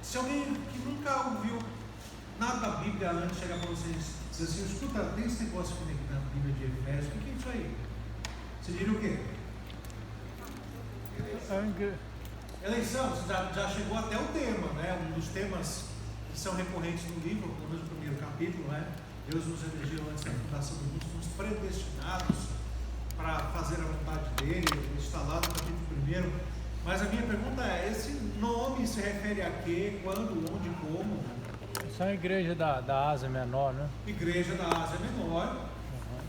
Se alguém que nunca ouviu nada da Bíblia antes chegar para vocês e dizer assim, escuta, tem esse negócio aqui na Bíblia de Efésios, o que é isso aí? Você diria o quê? Eleição, você já chegou até o tema, né? Um dos temas que são recorrentes no livro, pelo menos no primeiro capítulo, né? Deus nos elegeu antes da fundação do mundo, fomos predestinados para fazer a vontade dele, está lá no capítulo 1. Mas a minha pergunta é, esse nome se refere a quê, quando, onde, como? Isso é a igreja da Ásia Menor, né? Igreja da Ásia Menor.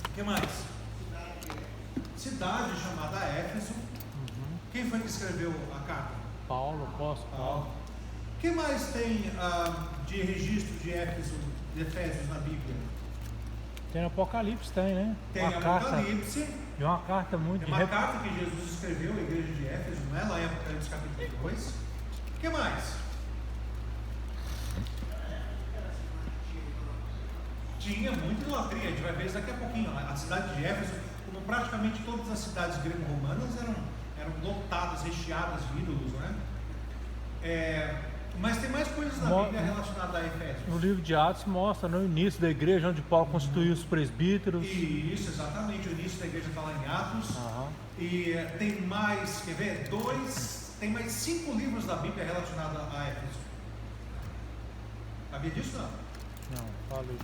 O que mais? Cidade chamada Éfeso. Quem foi que escreveu a carta? Paulo, apóstolo Paulo. O que mais tem de registro de Éfeso, de Efésios na Bíblia? Tem no Apocalipse, tem, né? Tem Apocalipse. E uma carta muito... É uma carta que Jesus escreveu à igreja de Éfeso, não é? Lá em Apocalipse capítulo 2. O que mais? Tinha muita idolatria, a gente vai ver isso daqui a pouquinho. A cidade de Éfeso, como praticamente todas as cidades grego-romanas, eram lotadas, recheadas de ídolos, né? Mas tem mais coisas na Bíblia relacionadas a Efésios. No livro de Atos mostra no início da igreja, onde Paulo constituiu os presbíteros. Isso, exatamente, o início da igreja está lá em Atos. E tem mais, quer ver? Tem mais 5 livros da Bíblia relacionados a Éfeso. Sabia disso, não? Não, falei.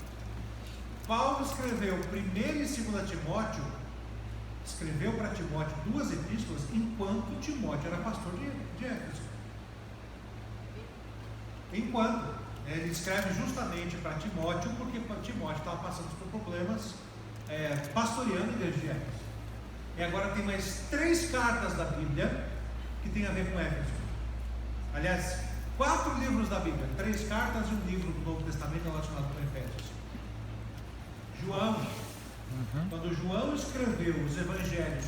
Paulo escreveu 1 e 2 Timóteo, escreveu para Timóteo 2 epístolas, enquanto Timóteo era pastor de Éfeso. Enquanto ele escreve justamente para Timóteo, porque Timóteo estava passando por problemas pastoreando a igreja de Éfeso. E agora tem mais 3 cartas da Bíblia que tem a ver com Éfeso. Aliás, 4 livros da Bíblia, 3 cartas e um livro do Novo Testamento relacionado com Efésios. João, quando João escreveu os evangelhos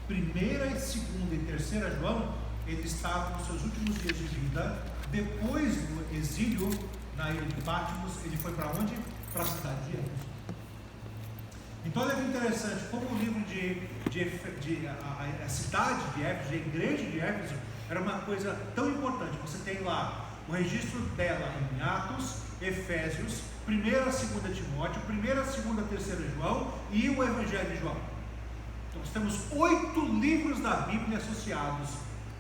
1ª e 2ª e 3ª João, ele estava nos seus últimos dias de vida. Depois do exílio na ilha de Patmos, ele foi para onde? Para a cidade de Éfeso. Então olha que interessante, como o livro a cidade de Éfeso, a igreja de Éfeso, era uma coisa tão importante. Você tem lá o registro dela em Atos, Efésios, 1ª e 2ª Timóteo, 1ª, 2ª e 3ª João e o Evangelho de João. Então nós temos 8 livros da Bíblia associados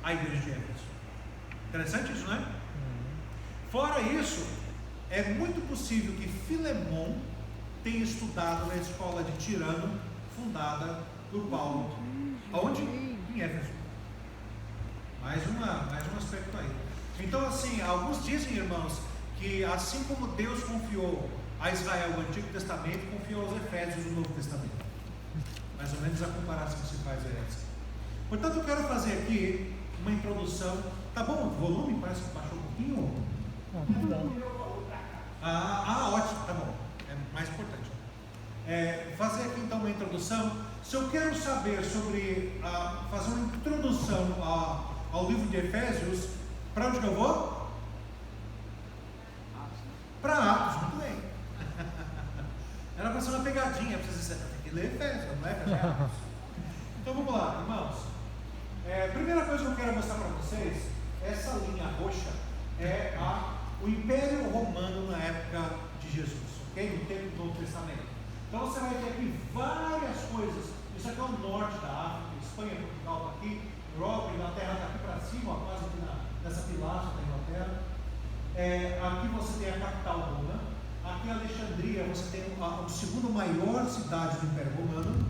à igreja de Éfeso. Interessante isso, não é? Fora isso, é muito possível que Filemon tenha estudado na escola de Tirano, fundada por Paulo. Aonde? Em Éfeso. Mais um aspecto aí. Então, assim, alguns dizem, irmãos, que assim como Deus confiou a Israel o Antigo Testamento, confiou aos Efésios o Novo Testamento. Mais ou menos a comparação que se faz é essa. Portanto, eu quero fazer aqui uma introdução. Tá bom? O volume parece que baixou um pouquinho. Ótimo, tá bom. É mais importante. Fazer aqui então uma introdução. Se eu quero saber sobre fazer uma introdução ao livro de Efésios, para onde que eu vou? Para Atos, muito bem. Era para ser uma pegadinha, para você tem que ler Efésios, não é? Então vamos lá, irmãos. Primeira coisa que eu quero mostrar para vocês, essa linha roxa é o Império Romano na época de Jesus, ok? No tempo do Novo Testamento. Então você vai ter aqui várias coisas. Isso aqui é o norte da África, Espanha, Portugal está aqui, Europa, Inglaterra está aqui para cima, quase aqui nessa pilastra da Inglaterra. Aqui você tem a capital Roma. Aqui em Alexandria você tem a segunda maior cidade do Império Romano.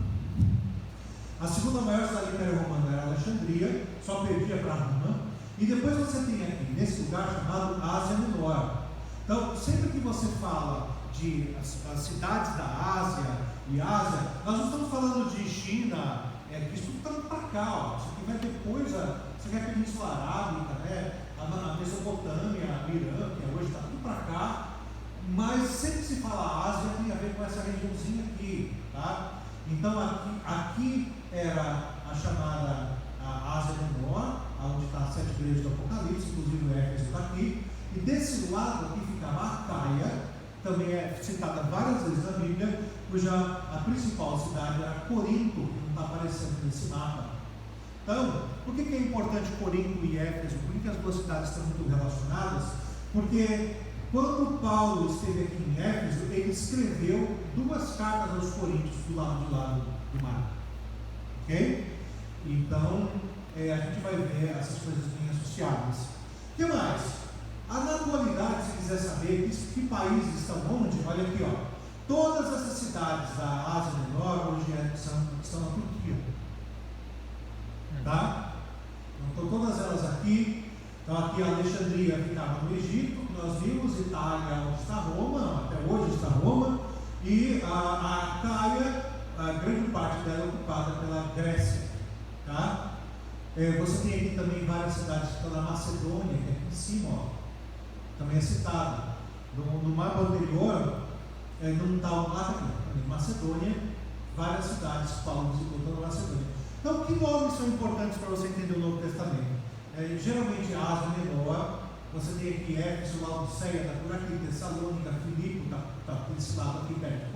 A segunda maior cidade do Império Romano era Alexandria, só perdia para Roma. E depois você tem aqui, nesse lugar chamado Ásia Menor. Então, sempre que você fala de as cidades da Ásia e Ásia, nós não estamos falando de China, que isso tudo está para cá. Ó. Isso aqui vai depois, você vai a Península Arábica, né? A Mesopotâmia, a Irã, que hoje está tudo para cá. Mas sempre que se fala Ásia, tem a ver com essa regiãozinha aqui, tá? Então, aqui era a chamada Ásia Menor, onde está as 7 igrejas do Apocalipse, inclusive o Éfeso está aqui. E desse lado aqui ficava a Caia, também é citada várias vezes na Bíblia, cuja a principal cidade era Corinto, que não está aparecendo nesse mapa. Então, por que é importante Corinto e Éfeso? Por que as duas cidades estão muito relacionadas? Porque quando Paulo esteve aqui em Éfeso, ele escreveu 2 cartas aos Coríntios do lado de lá do mar. Ok? Então, a gente vai ver essas coisas bem associadas. O que mais? Na atualidade, se quiser saber que países estão onde, olha aqui, ó. Todas essas cidades da Ásia Menor hoje estão na Turquia. Tá? Então, estão todas elas aqui. Então, aqui Alexandria ficava no Egito, que nós vimos, Itália, onde está Roma, até hoje está Roma, e a Caia, a grande parte dela é ocupada pela Grécia. Tá? Você tem aqui também várias cidades que estão na Macedônia, que é aqui em cima, ó, também é citado. No mapa anterior, não está o mapa aqui, Macedônia, várias cidades que Paulo visitou na Macedônia. Então, que nomes são importantes para você entender o Novo Testamento? Geralmente a Ásia Menor, você tem aqui Éfeso, Laodiceia, está por aqui, Tessalônica, Filipe, está desse lado aqui perto de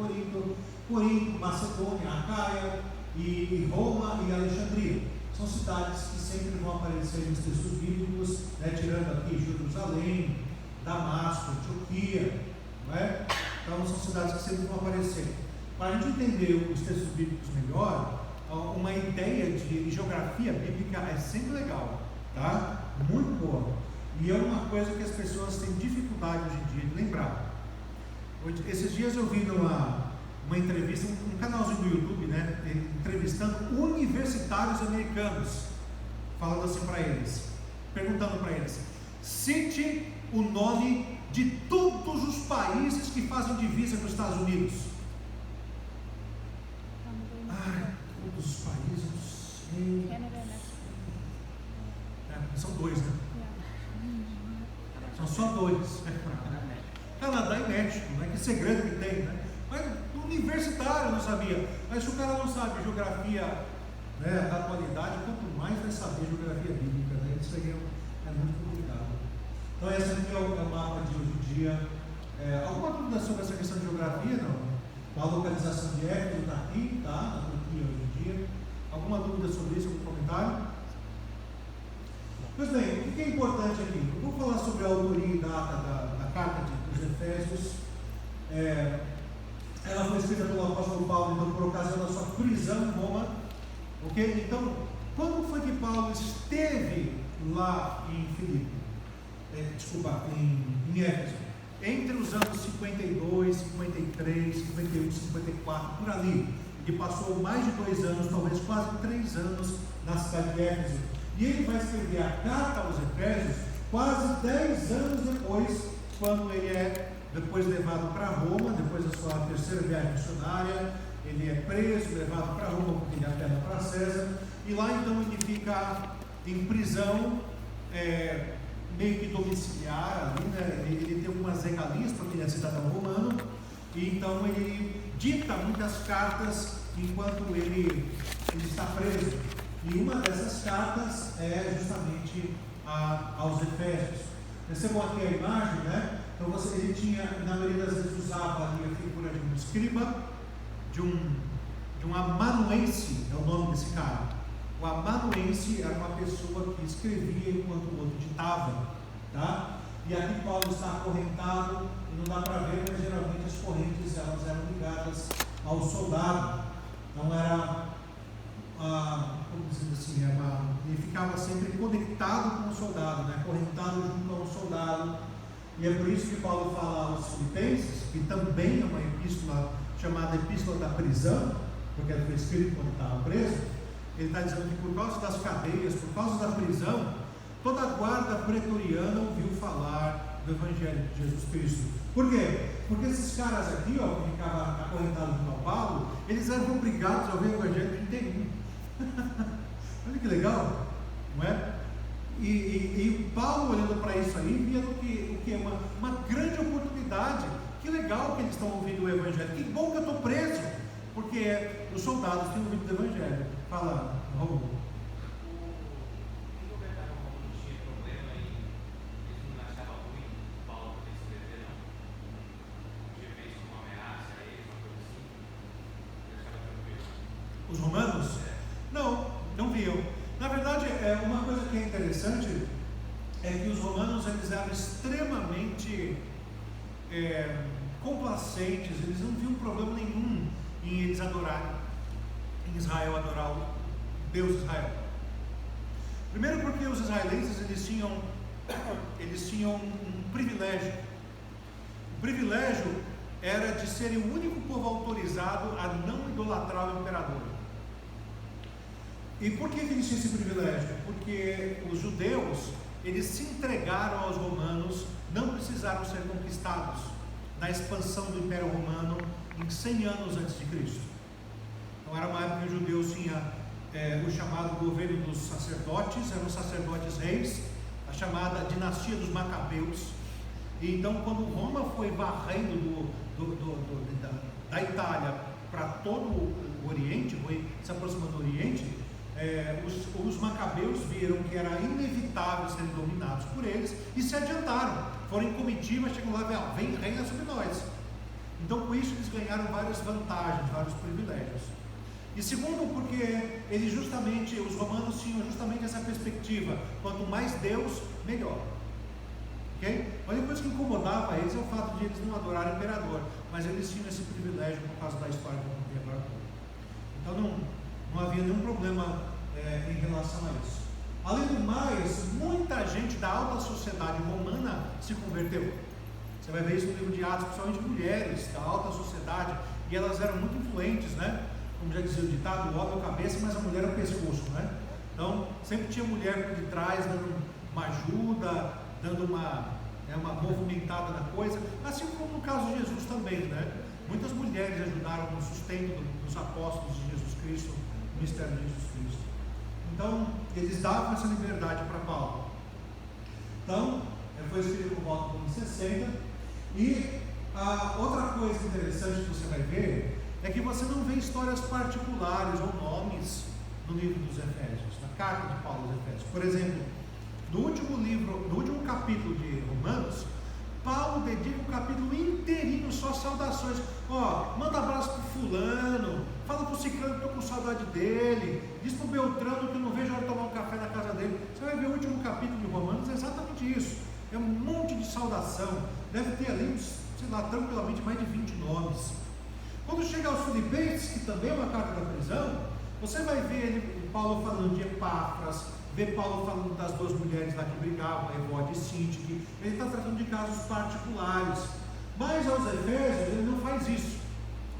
Corinto, Macedônia, Acaia, e Roma e Alexandria. São cidades que sempre vão aparecer nos textos bíblicos, tirando aqui Jerusalém, Damasco, Antioquia, não é? Então são cidades que sempre vão aparecer. Para a gente entender os textos bíblicos melhor, uma ideia de geografia bíblica é sempre legal, tá? Muito boa. E é uma coisa que as pessoas têm dificuldade hoje em dia de lembrar. Esses dias eu vi numa entrevista, um canalzinho do YouTube, né, entrevistando universitários americanos, falando assim para eles, perguntando para eles: cite o nome de todos os países que fazem divisa com os Estados Unidos. Todos os países, são 2, né? São só 2. Canadá e México, né? Que segredo que tem, né? Mas o universitário não sabia. Mas se o cara não sabe geografia, né, da atualidade, quanto mais vai saber geografia bíblica, né? Isso aí é muito complicado. Então esse aqui é o mapa de hoje em dia. Alguma dúvida sobre essa questão de geografia? Não? A localização de Éfeso está aqui, tá? Na Turquia hoje em dia. Alguma dúvida sobre isso? Algum comentário? Pois bem, o que é importante aqui? Eu vou falar sobre a autoria e data da carta dos Efésios. Ela foi escrita pelo apóstolo Paulo, então, por ocasião da sua prisão em Roma. Ok? Então, quando foi que Paulo esteve lá em Filipe? Em Éfeso? Entre os anos 52, 53, 51, 54, por ali. Ele passou mais de 2 anos, talvez quase 3 anos na cidade de Éfeso. E ele vai escrever a carta aos Efésios quase 10 anos depois, quando ele é depois levado para Roma, depois da sua terceira viagem missionária. Ele é preso, levado para Roma, porque ele apela para César, e lá então ele fica em prisão, meio que domiciliar ali, né? Ele tem algumas regalias, porque ele é cidadão romano, e então ele dita muitas cartas enquanto ele está preso. E uma dessas cartas é justamente aos Efésios. Percebam aqui a imagem, né? Então ele tinha, na maioria das vezes, usava ali a figura de um escriba, de um amanuense, é o nome desse cara. O amanuense era uma pessoa que escrevia enquanto o outro ditava, tá? E aqui Paulo está acorrentado, e não dá para ver, mas geralmente as correntes elas eram ligadas ao soldado. Não era como dizer assim, ele ficava sempre conectado com o soldado, né? Acorrentado junto ao soldado. E é por isso que Paulo fala aos Filipenses, que também é uma epístola chamada Epístola da Prisão, porque ela foi escrita quando estava preso. Ele está dizendo que por causa das cadeias, por causa da prisão, toda a guarda pretoriana ouviu falar do Evangelho de Jesus Cristo. Por quê? Porque esses caras aqui, ó, que ficavam acorrentados junto ao Paulo, eles eram obrigados a ouvir o Evangelho inteirinho. Olha que legal, não é? E Paulo, olhando para isso aí, via o que é uma grande oportunidade. Que legal que eles estão ouvindo o Evangelho. Que bom que eu estou preso, porque os soldados têm ouvido o Evangelho. Fala, Raul. Os romanos? Não viam. Na verdade, uma coisa que é interessante é que os romanos eles eram extremamente complacentes, eles não viam problema nenhum em eles adorarem, em Israel adorar o Deus de Israel. Primeiro porque os israelenses eles tinham um privilégio. O privilégio era de serem o único povo autorizado a não idolatrar o imperador. E por que eles tinham esse privilégio? Porque os judeus, eles se entregaram aos romanos, não precisaram ser conquistados na expansão do Império Romano em 100 anos antes de Cristo. Então era uma época que os judeus tinham o chamado governo dos sacerdotes, eram os sacerdotes reis, a chamada dinastia dos Macabeus. E então quando Roma foi varrendo da Itália para todo o Oriente, foi se aproximando do Oriente, os Macabeus viram que era inevitável serem dominados por eles e se adiantaram, foram em comitiva, chegam lá e vem, reina sobre nós. Então com isso eles ganharam várias vantagens, vários privilégios. E segundo, porque os romanos tinham justamente essa perspectiva, quanto mais Deus, melhor. Okay? Mas depois que incomodava eles é o fato de eles não adorarem o imperador, mas eles tinham esse privilégio por causa da história que eu contei agora. Então não havia nenhum problema em relação a isso. Além do mais, muita gente da alta sociedade romana se converteu. Você vai ver isso no livro de Atos, principalmente mulheres da alta sociedade, e elas eram muito influentes, né? Como já dizia o ditado, o homem é a cabeça, mas a mulher é o pescoço, né? Então, sempre tinha mulher por detrás, dando uma ajuda, dando uma movimentada na coisa, assim como no caso de Jesus também, né? Muitas mulheres ajudaram no sustento dos apóstolos de Jesus Cristo, no ministério de Jesus Cristo. Então, eles davam essa liberdade para Paulo. Então, foi escrito por volta do ano 60. E outra coisa interessante que você vai ver é que você não vê histórias particulares ou nomes no livro dos Efésios, na carta de Paulo aos Efésios. Por exemplo, no último capítulo de Romanos, Paulo dedica um capítulo inteirinho só a saudações. Manda abraço para o fulano, fala para o ciclano que estou com saudade dele, diz para o Beltrano que eu não vejo a hora de tomar um café na casa dele. Você vai ver o último capítulo de Romanos, é exatamente isso. É um monte de saudação, deve ter ali, tranquilamente mais de 20 nomes. Quando chega aos Filipenses, que também é uma carta da prisão, você vai ver Paulo falando de Epáfras, ver Paulo falando das duas mulheres lá que brigavam, Evode e Sintique. Ele está tratando de casos particulares. Mas aos Efésios ele não faz isso.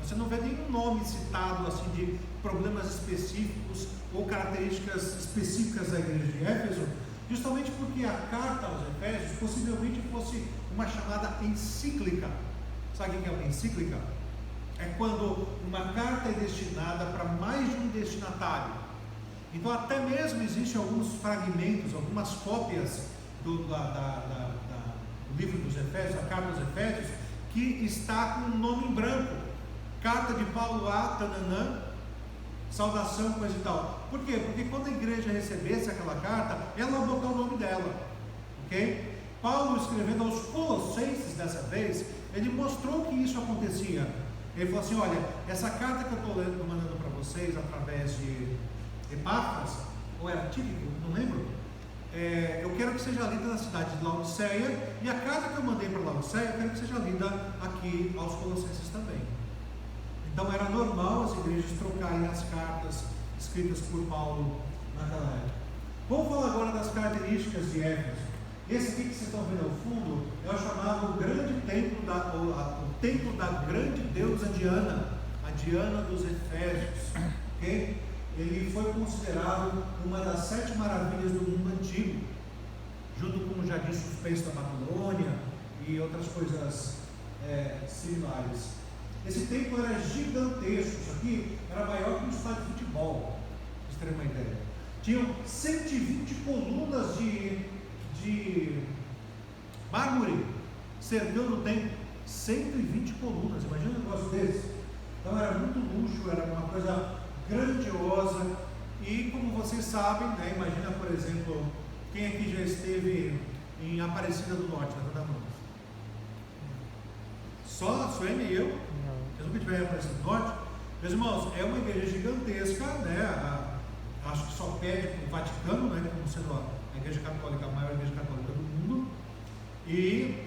Você não vê nenhum nome citado assim de problemas específicos ou características específicas da igreja de Éfeso, justamente porque a carta aos Efésios possivelmente fosse uma chamada encíclica. Sabe o que é uma encíclica? É quando uma carta é destinada para mais de um destinatário. Então até mesmo existem alguns fragmentos, algumas cópias do livro dos Efésios, a carta aos Efésios, que está com um nome em branco. Carta de Paulo a Tananã, saudação, coisa e tal. Por quê? Porque quando a igreja recebesse aquela carta, ela vai botar o nome dela. Ok? Paulo, escrevendo aos Colossenses dessa vez, ele mostrou que isso acontecia. Ele falou assim: olha, essa carta que eu estou mandando para vocês através de Epáfras, ou era Tíquico, não lembro, eu quero que seja lida na cidade de Laodiceia, e a carta que eu mandei para Laodiceia, eu quero que seja lida aqui aos Colossenses também. Então era normal as igrejas trocarem as cartas escritas por Paulo naquela época. Vamos falar agora das características de Éfeso. Esse aqui que vocês estão vendo ao fundo é o chamado grande templo, o templo da grande deusa Diana, a Diana dos Efésios. Okay? Ele foi considerado uma das 7 maravilhas do mundo antigo, junto com o jardim suspenso da Babilônia e outras coisas similares. Esse templo era gigantesco, isso aqui era maior que um estádio de futebol, para vocês terem uma ideia. Tinham 120 colunas de mármore cercando o templo, 120 colunas, imagina um negócio desse. Então era muito luxo, era uma coisa grandiosa. E como vocês sabem, né, imagina, por exemplo, quem aqui já esteve em Aparecida do Norte, na Mão? Só a Suene e eu? Vocês nunca tiveram em Aparecida do Norte? Meus irmãos, é uma igreja gigantesca, né? Acho que só pede para o Vaticano, né, como sendo a Igreja Católica, a maior Igreja Católica do mundo, e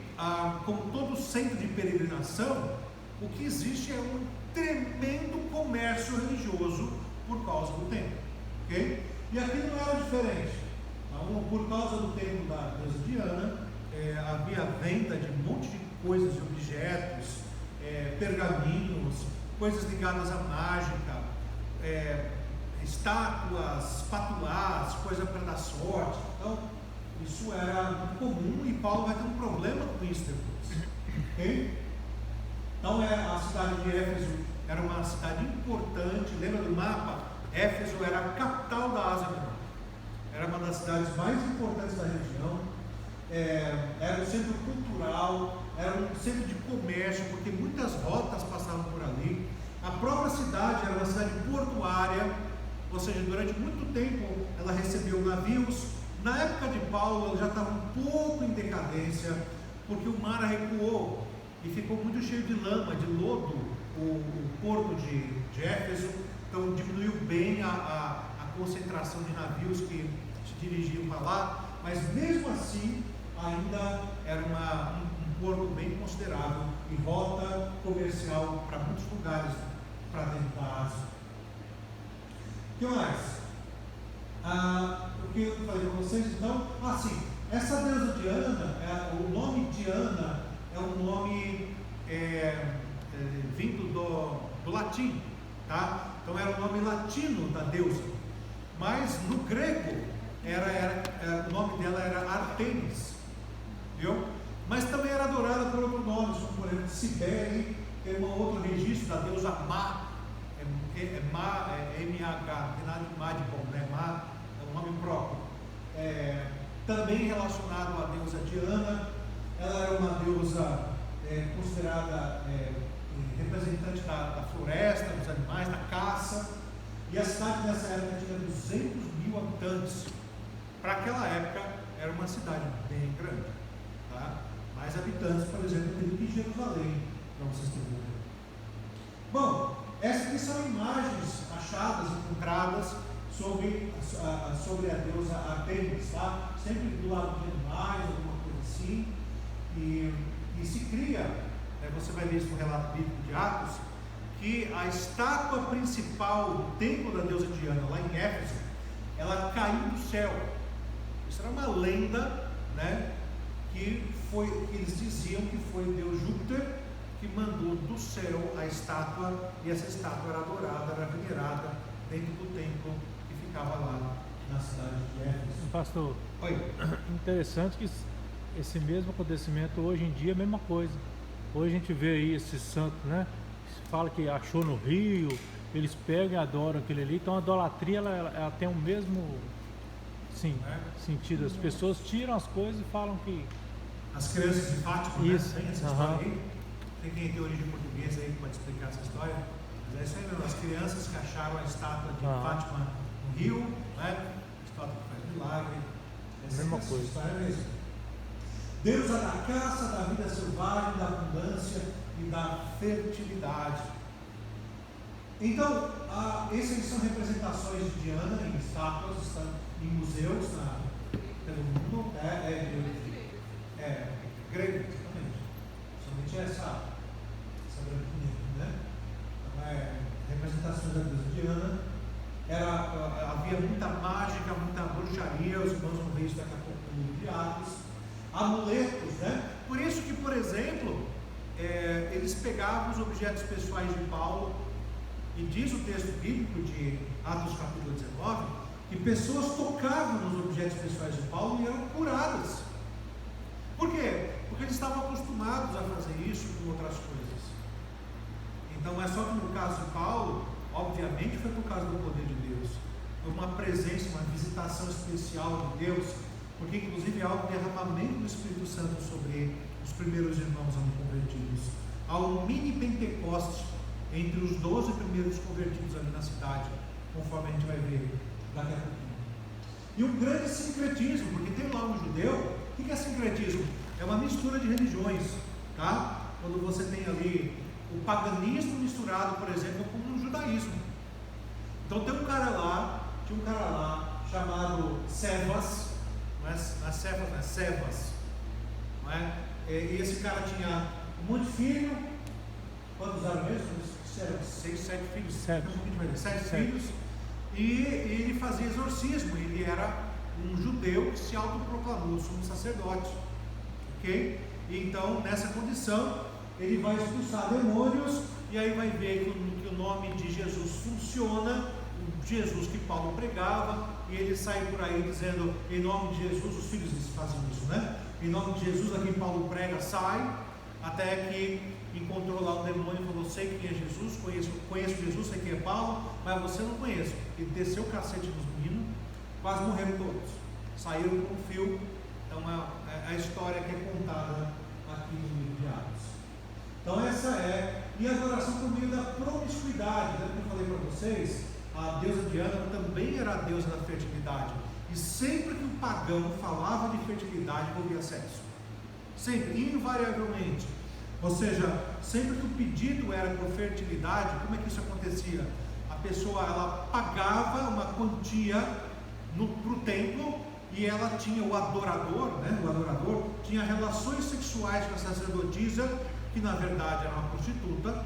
como todo centro de peregrinação, o que existe é um tremendo comércio religioso por causa do templo, ok? E aqui não era diferente. Então, por causa do templo da deusa Diana, havia venda de um monte de coisas e objetos, pergaminhos, coisas ligadas à mágica, estátuas, patulás, coisa para dar sorte. Então, isso era muito comum e Paulo vai ter um problema com isso depois. Okay? Então, a cidade de Éfeso era uma cidade importante. Lembra do mapa? Éfeso era a capital da Ásia Menor. Era uma das cidades mais importantes da região. Era um centro cultural, era um centro de comércio, porque muitas rotas passavam por ali. A própria cidade era uma cidade portuária, ou seja, durante muito tempo ela recebeu navios. Na época de Paulo, ela já estava um pouco em decadência, porque o mar recuou e ficou muito cheio de lama, de lodo, o porto de Éfeso. Então diminuiu bem a concentração de navios que se dirigiam para lá, mas mesmo assim ainda era um porto bem considerável e rota comercial para muitos lugares para dentro da Ásia. O que mais? O que eu falei para vocês então? Sim, essa deusa Diana, o nome Diana é um nome vindo do latim, tá? Então era o nome latino da deusa, mas no grego o nome dela era Artemis, viu? Mas também era adorada por outros nomes, como por exemplo Cibele, que é um outro registro da deusa Má, M-A-H, tem nada de Má de bom, né? Má é um nome próprio. Também relacionado à deusa Diana. Ela era uma deusa considerada representante da floresta, dos animais, da caça, e a cidade nessa época tinha 200.000 habitantes. Para aquela época era uma cidade bem grande, tá? Mais habitantes, por exemplo, do que Jerusalém, para vocês terem uma ideia. Bom, essas aqui são imagens achadas, encontradas sobre a deusa Artemis, tá? Sempre do lado de animais, alguma coisa assim, e se cria, você vai ver isso no relato bíblico de Atos, que a estátua principal do templo da deusa Diana, lá em Éfeso, ela caiu do céu. Isso era uma lenda, né, que eles diziam que foi Deus Júpiter que mandou do céu a estátua, e essa estátua era adorada, era venerada dentro do templo que ficava lá na cidade de Éfeso. Pastor, Oi. Interessante que esse mesmo acontecimento hoje em dia é a mesma coisa. Hoje a gente vê aí esses santos, né? Fala que achou no rio, eles pegam e adoram aquele ali. Então a idolatria ela tem o mesmo sentido. As pessoas tiram as coisas e falam que. As crianças de Fátima, isso, né? Tem essa história aí. Tem quem tem origem portuguesa aí que pode explicar essa história. Mas é isso aí mesmo. As crianças que acharam a estátua de Fátima no rio, né? A estátua que faz milagre. Mesma coisa. História mesmo. Deusa da caça, da vida selvagem, da abundância e da fertilidade. Então, essas são representações de Diana em estátuas, estão em museus pelo mundo. Grego, exatamente. Somente essa branquinha aqui, né? Então, representações da deusa Diana. Havia muita mágica, muita bruxaria. Os irmãos vão ver isso daqui a pouco no livro de Atos. Amuletos, né? Por isso que, por exemplo, eles pegavam os objetos pessoais de Paulo, e diz o texto bíblico de Atos capítulo 19, que pessoas tocavam nos objetos pessoais de Paulo e eram curadas. Por quê? Porque eles estavam acostumados a fazer isso com outras coisas. Então é só que no caso de Paulo, obviamente foi por causa do poder de Deus. Foi uma presença, uma visitação especial de Deus, porque inclusive há um derramamento do Espírito Santo sobre os primeiros irmãos convertidos. Há um mini Pentecoste entre os 12 primeiros convertidos ali na cidade, conforme a gente vai ver daqui a pouquinho. E um grande sincretismo, porque tem lá um judeu. O que é sincretismo? É uma mistura de religiões, tá? Quando você tem ali o paganismo misturado, por exemplo, com o judaísmo. Então tinha um cara lá chamado Cefas, não é Cefas, não é Cefas, não é? E esse cara tinha um monte de filho. Quantos eram mesmo? Eram 6, 7 filhos. 7 filhos. E ele fazia exorcismo. Ele era um judeu que se autoproclamou sumo sacerdote. Ok? E então, nessa condição, ele vai expulsar demônios. E aí vai ver que o nome de Jesus funciona. Jesus que Paulo pregava. E ele sai por aí dizendo: em nome de Jesus. Os filhos faziam isso, né? Em nome de Jesus, a quem Paulo prega, sai. Até que encontrou lá um demônio e falou: sei quem é Jesus, conheço Jesus, sei quem é Paulo, mas você não conhece. Ele desceu o cacete nos meninos, quase morreram todos, saíram com um fio. Então é a história que é contada aqui no livro de Atos. Então essa é, e a adoração por meio da promiscuidade. Lembra que eu falei para vocês? A deusa Diana também era a deusa da fertilidade, e sempre que o pagão falava de fertilidade, envolvia sexo, sempre, invariavelmente. Ou seja, sempre que o pedido era por fertilidade, como é que isso acontecia? A pessoa, ela pagava uma quantia para o templo, e ela tinha o adorador, né? O adorador tinha relações sexuais com a sacerdotisa, que na verdade era uma prostituta,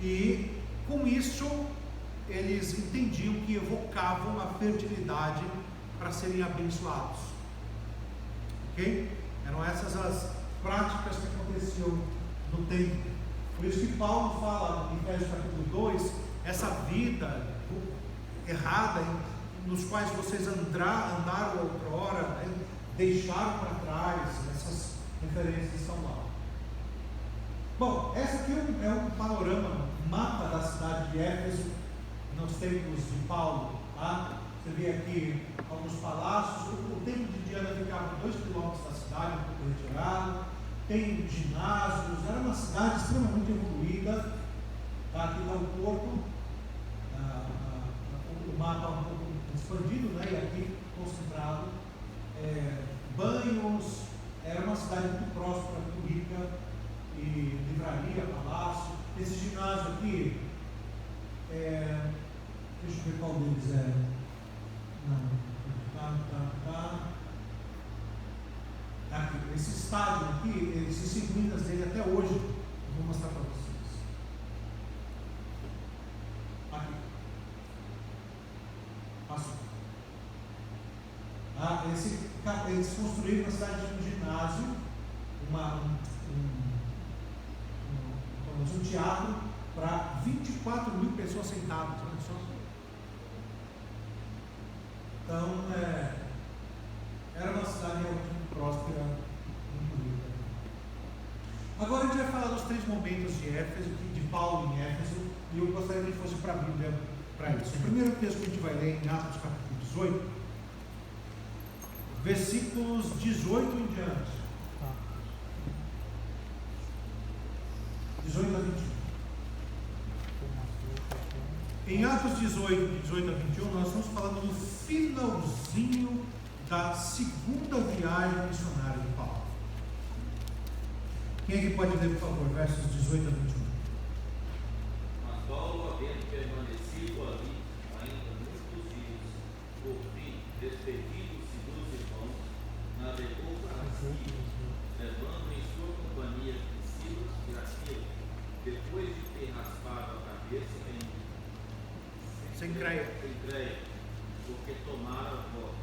e com isso eles entendiam que evocavam a fertilidade para serem abençoados. Ok? Eram essas as práticas que aconteciam no templo. Por isso que Paulo fala em Efésios capítulo 2, essa vida errada nos quais vocês andaram outrora, né, deixaram para trás. Essas referências estão lá. Bom, essa aqui é um panorama, um mapa da cidade de Éfeso nos tempos de Paulo, tá? Você vê aqui alguns palácios. O templo de Diana ficava a 2 quilômetros da cidade, um pouco retirado. Tem ginásios, era uma cidade extremamente evoluída. Aqui está o porto, o mapa um pouco expandido, né? E aqui concentrado. Banhos, era uma cidade muito próspera, muito rica, e livraria, palácio. Esse ginásio aqui, deixa eu ver qual deles é. Aqui, esse estádio aqui, existem ruínas dele até hoje. Eu vou mostrar para vocês. Aqui. Passou. Eles construíram na cidade de um ginásio, um teatro para 24 mil pessoas sentadas. Então, era uma cidade muito próspera, muito rica. Agora a gente vai falar dos 3 momentos de Éfeso, de Paulo em Éfeso, e eu gostaria que a gente fosse para a Bíblia para isso. O primeiro texto que a gente vai ler em Atos capítulo 18, versículos 18 em diante. 18 a 21. Em Atos 18, de 18 a 21, nós estamos falando do finalzinho da segunda viagem missionária de Paulo. Quem é que pode ler, por favor, versos 18 a 21? Mas Paulo, havendo permanecido ali ainda muitos dias, por fim, despedindo-se dos irmãos, navegou para Síria, levando em sua companhia Silas e Aquila, depois de ter raspado a cabeça em Cencreia, porque tomaram voto.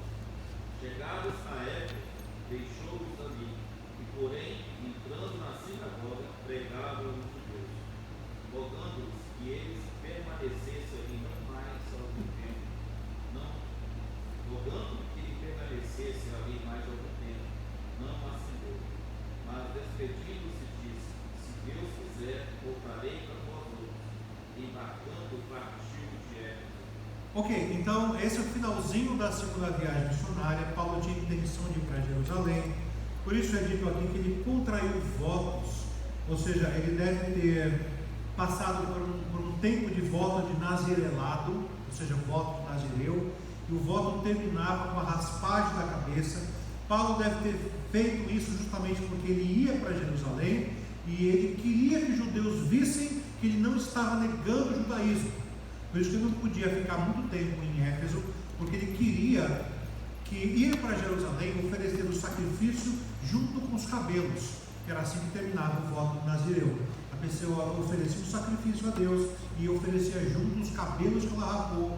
Chegados a Éfeso, deixou-os ali, e porém, entrando na sinagoga, pregava os judeus, rogando-os que eles permanecessem ali não mais algum tempo, não assinou, mas despedindo-se disse: se Deus quiser, voltarei para vós outros, embarcando partiu de Éfeso. Ok, então esse é o finalzinho da segunda viagem missionária. Paulo tinha intenção de ir para Jerusalém, por isso é dito aqui que ele contraiu votos, ou seja, ele deve ter passado por um tempo de voto de nazirelado, ou seja, voto de nazireu, e o voto terminava com a raspagem da cabeça. Paulo deve ter feito isso justamente porque ele ia para Jerusalém e ele queria que os judeus vissem que ele não estava negando o judaísmo. Por isso que ele não podia ficar muito tempo em Éfeso, porque ele queria que ia para Jerusalém oferecer o sacrifício junto com os cabelos, que era assim que terminava o voto do Nazireu. A pessoa oferecia um sacrifício a Deus e oferecia junto os cabelos que ela rapou,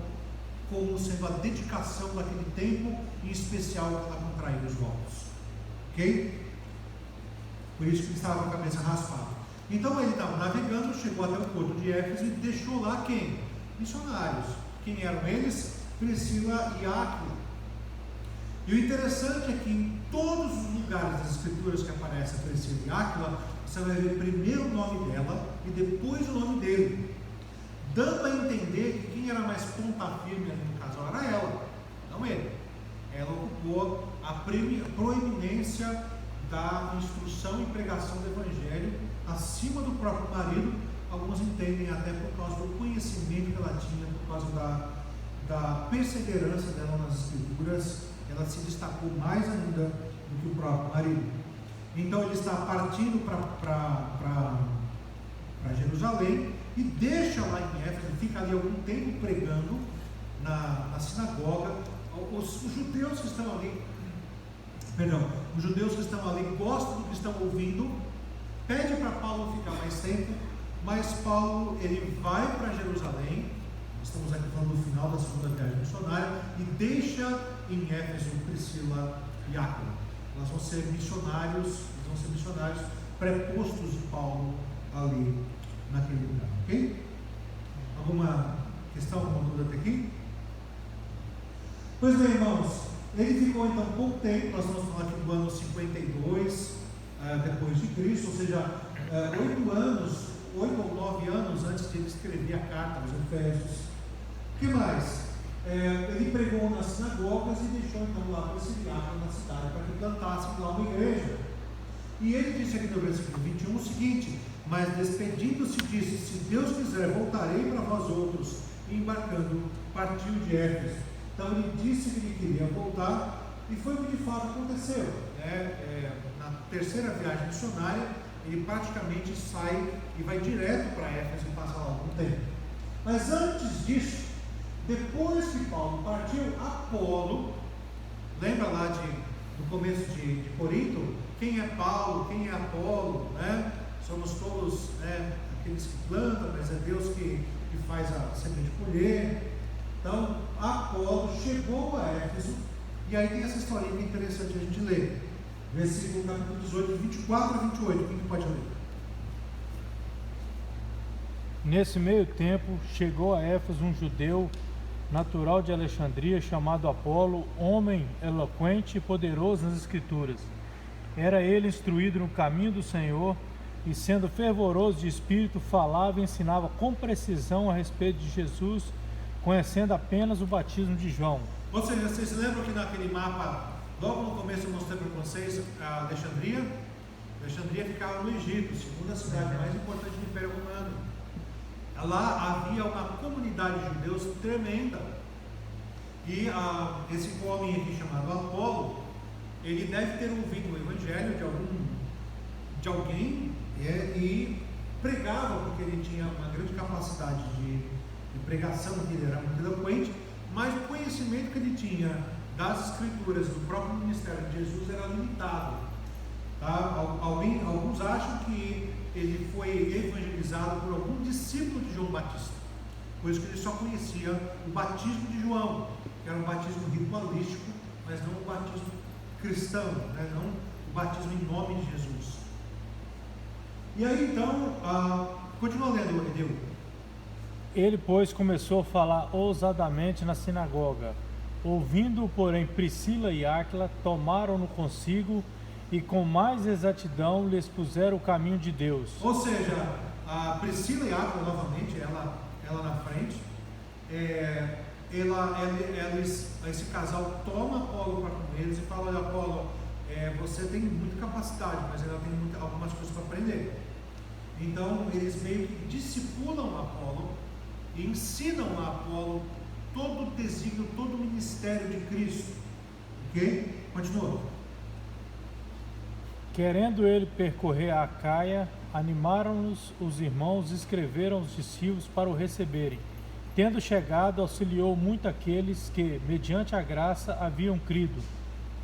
como sendo a dedicação daquele tempo, em especial para contrair os votos. Ok? Por isso que ele estava com a cabeça raspada. Então ele estava navegando, chegou até o porto de Éfeso e deixou lá quem? Missionários. Quem eram eles? Priscila e Áquila. E o interessante é que em todos os lugares das escrituras que aparece a Priscila e Áquila, você vai ver primeiro o nome dela e depois o nome dele, dando a entender que quem era mais ponta firme ali no casal era ela, não ele. Ela ocupou a proeminência da instrução e pregação do Evangelho acima do próprio marido. Alguns entendem até por causa do conhecimento que ela tinha, por causa da perseverança dela nas escrituras. Ela se destacou mais ainda do que o próprio marido. Então ele está partindo para Jerusalém e deixa lá em Éfeso, fica ali algum tempo pregando na sinagoga. Os judeus que estão ali, os judeus que estão ali gostam do que estão ouvindo, pede para Paulo ficar mais tempo, mas Paulo ele vai para Jerusalém. Estamos aqui falando do final da segunda viagem missionária, e deixa em Éfeso Priscila e Áquila. Elas vão ser missionários prepostos de Paulo ali naquele lugar, ok? Alguma questão, alguma dúvida até aqui? Pois bem, irmãos, ele ficou então pouco tempo. Nós estamos falando aqui do ano 52 depois de Cristo, ou seja, 8 ou 9 anos antes de ele escrever a carta aos Efésios. O que mais? Ele pregou nas sinagogas e deixou então lá Priscila na cidade para que plantassem lá uma igreja. E ele disse aqui no versículo 21 o seguinte: mas despedindo-se disse, se Deus quiser voltarei para vós outros. E embarcando partiu de Éfeso. Então ele disse que ele queria voltar, e foi o que de fato aconteceu. Na terceira viagem missionária, ele praticamente sai e vai direto para Éfeso e passa lá algum tempo. Mas antes disso, depois que Paulo partiu, Apolo, lembra lá do começo de Corinto? Quem é Paulo, quem é Apolo, né? Somos todos aqueles que plantam, mas é Deus que faz a semente colher. Então, Apolo chegou a Éfeso, e aí tem essa historinha que é interessante a gente ler. Versículo capítulo 18, 24 a 28, quem que pode ler? Nesse meio tempo, chegou a Éfeso um judeu natural de Alexandria, chamado Apolo, homem eloquente e poderoso nas Escrituras. Era ele instruído no caminho do Senhor, e sendo fervoroso de espírito, falava e ensinava com precisão a respeito de Jesus, conhecendo apenas o batismo de João. Ou seja, vocês se lembram que naquele mapa, logo no começo eu mostrei para vocês a Alexandria? Alexandria ficava no Egito, segunda cidade mais importante do Império Romano. Lá havia uma comunidade de judeus tremenda. E esse homem aqui chamado Apolo, ele deve ter ouvido o evangelho de alguém e pregava, porque ele tinha uma grande capacidade de pregação, que ele era muito eloquente, mas o conhecimento que ele tinha das escrituras, do próprio ministério de Jesus, era limitado. Tá? Alguns acham que ele foi evangelizado por algum discípulo de João Batista, por isso que ele só conhecia o batismo de João, que era um batismo ritualístico, mas não o batismo cristão, né? Não o batismo em nome de Jesus. E aí então, continua lendo, Edeu. Ele, pois, começou a falar ousadamente na sinagoga. Ouvindo, porém, Priscila e Áquila, tomaram-no consigo e com mais exatidão lhes puseram o caminho de Deus. Ou seja, a Priscila e Áquila, novamente, ela na frente, esse casal toma Apolo para com eles e fala: olha, Apolo, você tem muita capacidade, mas ela tem algumas coisas para aprender. Então eles meio que discipulam Apolo e ensinam a Apolo todo o desígnio, todo o ministério de Cristo. Ok? Continua. Querendo ele percorrer a Acaia, animaram-nos os irmãos e escreveram aos discípulos para o receberem. tendo chegado, auxiliou muito aqueles que, mediante a graça, haviam crido,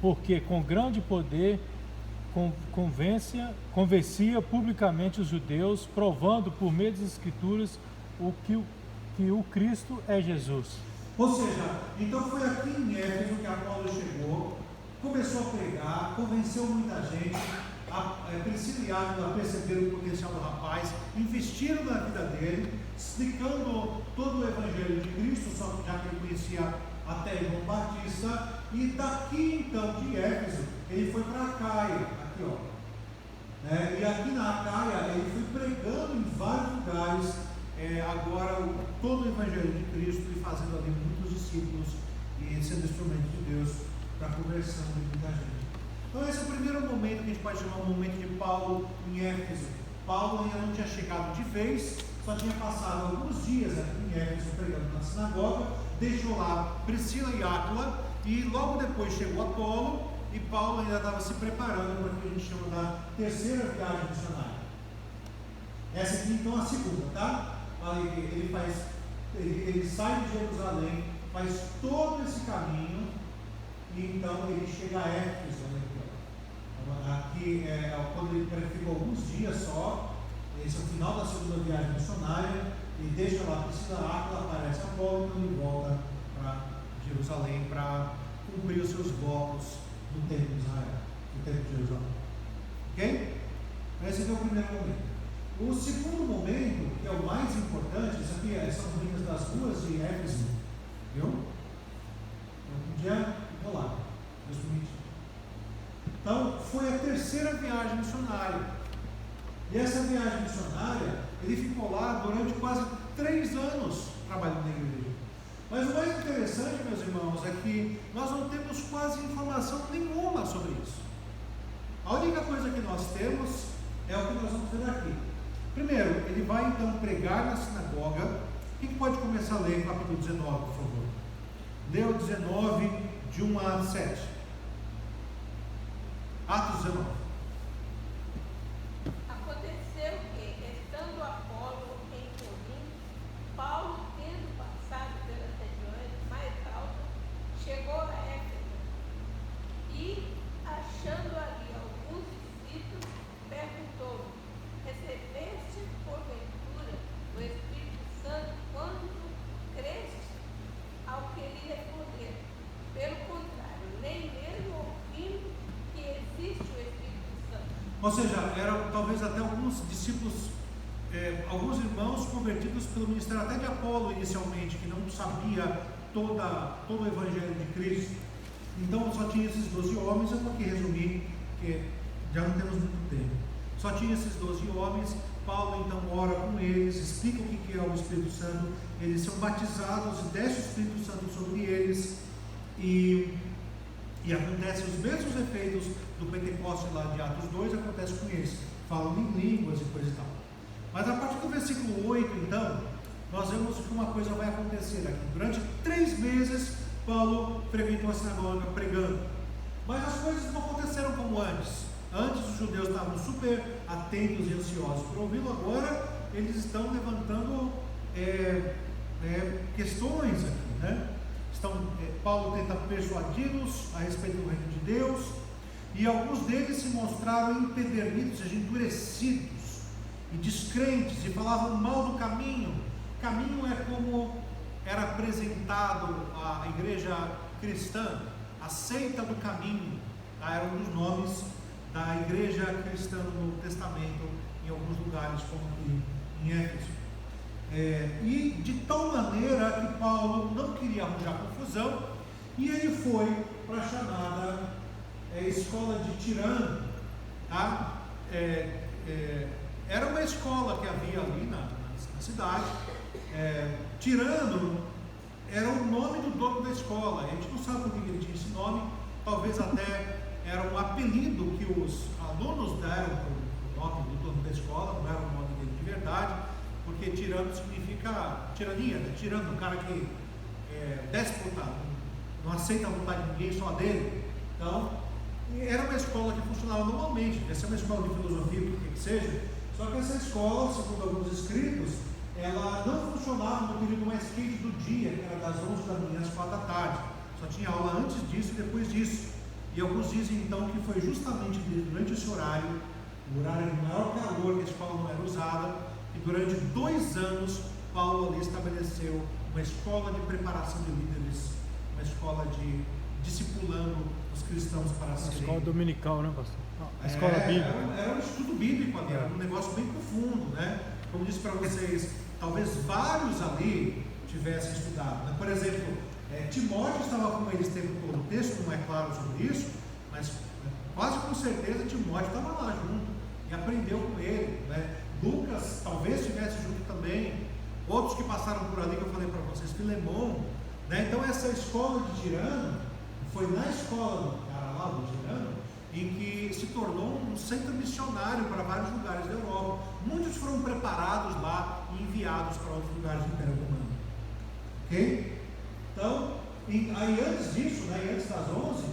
porque com grande poder convencia publicamente os judeus, provando por meio das Escrituras que o Cristo é Jesus. Ou seja, então foi aqui em Éfeso que Apolo chegou, começou a pregar, convenceu muita gente, Priscila e Áquila perceberam o potencial do rapaz, investiram na vida dele, explicando todo o Evangelho de Cristo, só já que ele conhecia até João Batista, e daqui então de Éfeso, ele foi para Acaia, aqui ó, e aqui na Acaia ele foi pregando em vários lugares, agora todo o Evangelho de Cristo e fazendo ali muitos discípulos e sendo instrumento de Deus para a conversão de muita gente. Então esse é o primeiro momento que a gente pode chamar um momento de Paulo em Éfeso. Paulo ainda não tinha chegado de vez, só tinha passado alguns dias aqui em Éfeso pregando na sinagoga, deixou lá Priscila e Áquila, e logo depois chegou Apolo, e Paulo ainda estava se preparando para o que a gente chama da terceira viagem missionária. Essa aqui então é a segunda, tá? Ele sai de Jerusalém, faz todo esse caminho, e então ele chega a Éfeso, né? Aqui, quando ele ficou alguns dias só, esse é o final da segunda viagem missionária, e deixa lá Priscila, Áquila, aparece Apolo, e ele volta para Jerusalém para cumprir os seus votos no templo de Israel, no templo de Jerusalém. Ok? Esse aqui é o primeiro momento. O segundo momento, que é o mais importante, isso aqui são ruínas das ruas de Éfeso, viu? Eu podia rolar, Deus permite. Então, foi a terceira viagem missionária. E essa viagem missionária, ele ficou lá durante quase 3 anos trabalhando na igreja. Mas o mais interessante, meus irmãos, é que nós não temos quase informação nenhuma sobre isso. A única coisa que nós temos é o que nós vamos ver aqui. Primeiro, ele vai então pregar na sinagoga. Quem pode começar a ler o capítulo 19, por favor? Leu 19, de 1 a 7. Atos 19. Aconteceu que, estando Apolo em Corinto, Paulo, tendo passado pelas regiões mais altas, chegou a Éfeso e, achando ali alguns discípulos, perguntou: recebeste porventura o Espírito Santo quando creste? Ao que lhe respondeu: pelo contrário, nem mesmo ouvimos que existe o Espírito Santo. Ou seja, eram talvez até alguns discípulos, alguns irmãos convertidos pelo ministério até de Apolo inicialmente, que não sabia todo o Evangelho de Cristo. Então só tinha esses 12 homens. Eu vou aqui resumir, porque já não temos muito tempo. Só tinha esses 12 homens. Paulo então ora com eles, explica o que é o Espírito Santo. Eles são batizados e desce o Espírito Santo sobre eles, e acontecem os mesmos efeitos do Pentecostes lá de Atos 2, acontece com eles, falam em línguas e coisa e tal. Mas a partir do versículo 8, então, nós vemos que uma coisa vai acontecer aqui. Durante 3 meses, Paulo frequentou a sinagoga pregando, mas as coisas não aconteceram como antes. Antes os judeus estavam super atentos e ansiosos por ouvi-lo, agora eles estão levantando questões aqui, né? Paulo tenta persuadi-los a respeito do reino de Deus, e alguns deles se mostraram empedernidos, ou seja, endurecidos e descrentes, e falavam mal do caminho. Caminho é como era apresentado a igreja cristã, a seita do caminho, era um dos nomes da igreja cristã no Novo Testamento, em alguns lugares, como aqui em Éfeso. E de tal maneira que Paulo não queria arranjar confusão, e ele foi para a chamada escola de Tirano, tá? Era uma escola que havia ali na cidade. Tirano era o nome do dono da escola. A gente não sabe por que ele tinha esse nome, talvez até era um apelido que os alunos deram para o nome do dono da escola, não era o nome dele de verdade, porque tirano significa tirania, né? Tirano, um cara que déspota, não aceita a vontade de ninguém, só a dele. Então, era uma escola que funcionava normalmente, devia ser uma escola de filosofia, o que seja, só que essa escola, segundo alguns escritos, ela não funcionava no período mais quente do dia, que era das 11 da manhã às 4 da tarde. Só tinha aula antes disso e depois disso. E alguns dizem então que foi justamente durante esse horário, o horário de maior calor, que a escola não era usada, e durante 2 anos Paulo ali estabeleceu uma escola de preparação de líderes, uma escola de discipulando os cristãos para A serem... escola dominical, né, pastor? A escola bíblica. Era um estudo bíblico ali, era um negócio bem profundo, né? Como disse para vocês, talvez vários ali tivessem estudado, né? Por exemplo, Timóteo estava com eles o tempo todo. O texto não é claro sobre isso, mas quase com certeza Timóteo estava lá junto e aprendeu com ele, né? Lucas talvez estivesse junto também, outros que passaram por ali que eu falei para vocês, Filemão, né? Então essa escola de Tirano foi na escola do cara lá, do Tirano, em que se tornou um centro missionário para vários lugares da Europa. Muitos foram preparados lá e enviados para outros lugares do Império Romano. Ok? Então, aí antes disso, né, antes das 11,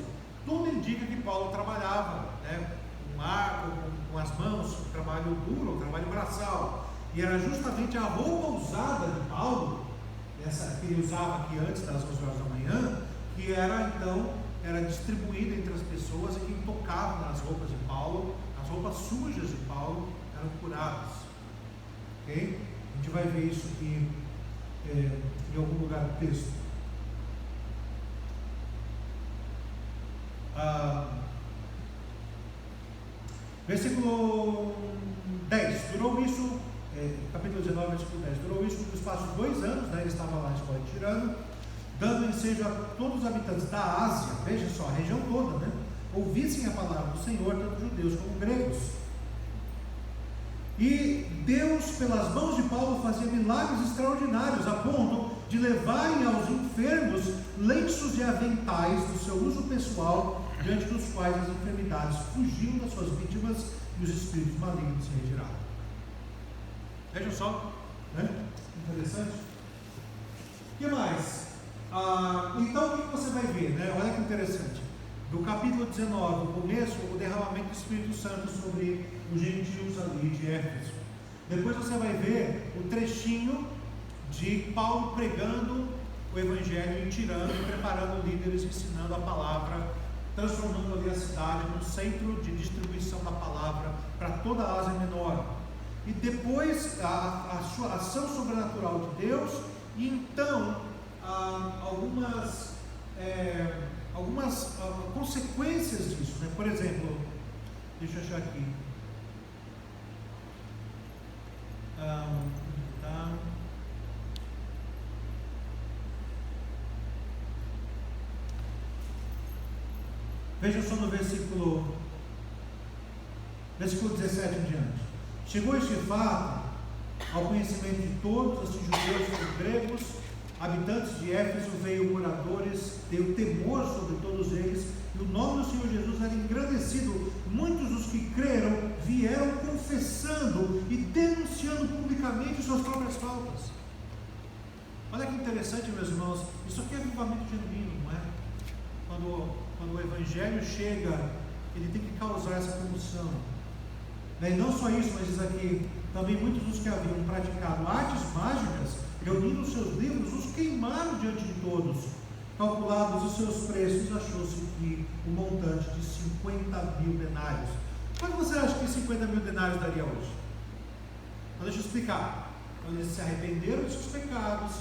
tudo indica que Paulo trabalhava, né, com arco, com as mãos, trabalho duro, trabalho braçal. E era justamente a roupa usada de Paulo, essa que ele usava aqui antes das 11 horas da manhã, que era distribuída entre as pessoas, e quem tocava nas roupas de Paulo, as roupas sujas de Paulo, eram curadas. Ok? A gente vai ver isso aqui em algum lugar do texto. Versículo 10, durou isso, capítulo 19, versículo 10, durou isso no espaço de 2 anos, né, ele estava lá na escola de Tirano, dando ensejo a todos os habitantes da Ásia, veja só, a região toda, né, ouvissem a palavra do Senhor, tanto judeus como gregos. E Deus, pelas mãos de Paulo, fazia milagres extraordinários, a ponto de levarem aos enfermos lenços e aventais do seu uso pessoal, diante dos quais as enfermidades fugiam das suas vítimas e os espíritos malignos se retiravam. Vejam só, né? Interessante. O que mais? Então o que você vai ver, né? Olha que interessante. Do capítulo 19, o começo, o derramamento do Espírito Santo sobre os gentios ali de Éfeso. Depois você vai ver o trechinho de Paulo pregando o Evangelho em Tirano, preparando líderes, ensinando a palavra, transformando ali a cidade num centro de distribuição da palavra para toda a Ásia Menor. E depois a sua ação sobrenatural de Deus, e então algumas consequências disso, né? Por exemplo, deixa eu achar aqui. Veja só no versículo 17 em diante. Chegou este fato ao conhecimento de todos, assim judeus como gregos, habitantes de Éfeso, veio moradores, veio temor sobre todos eles, e o nome do Senhor Jesus era engrandecido. Muitos dos que creram vieram confessando e denunciando publicamente suas próprias faltas. Olha que interessante, meus irmãos, isso aqui é avivamento genuíno, não é? Quando o Evangelho chega, ele tem que causar essa comoção. E não só isso, mas diz aqui, também muitos dos que haviam praticado artes mágicas, reunindo os seus livros, os queimaram diante de todos. Calculados os seus preços, achou-se que o montante de 50.000 denários. Quanto você acha que 50.000 denários daria hoje? Então, deixa eu explicar. Então, eles se arrependeram de seus pecados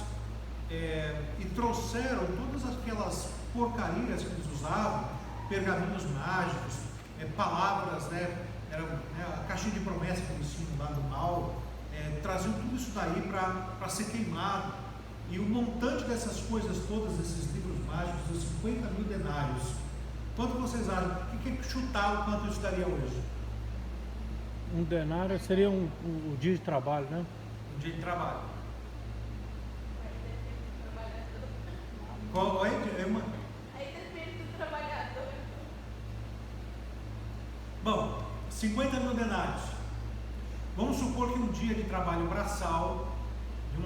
e trouxeram todas aquelas porcarias que eles usavam, pergaminhos mágicos, palavras, né? Era a caixinha de promessa que eles tinham lá no mal, traziam tudo isso daí para ser queimado. E o montante dessas coisas todas, esses livros mágicos, os 50.000 denários. Quanto vocês acham? O que chutar o quanto isso daria hoje? Um denário seria um dia de trabalho, né? Um dia de trabalho. Aí depende do trabalhador. Bom, 50.000 denários. Vamos supor que um dia de trabalho braçal de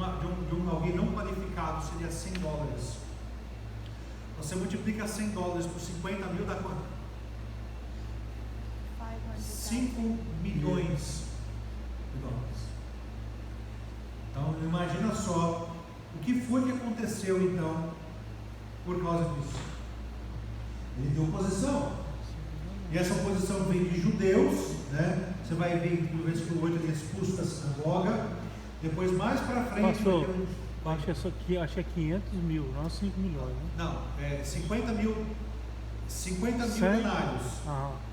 alguém não qualificado seria $100. Você multiplica $100 por 50.000, dá quanto? 5 milhões de dólares. Então imagina só o que foi que aconteceu então por causa disso. Ele deu oposição. E essa oposição vem de judeus, né? Você vai ver no versículo 8 ele é expulso da sinagoga. Depois, mais para frente. Pastor, acho que isso aqui, acho que é 500 mil, não 5 milhões. Né? Não, é 50 mil denários.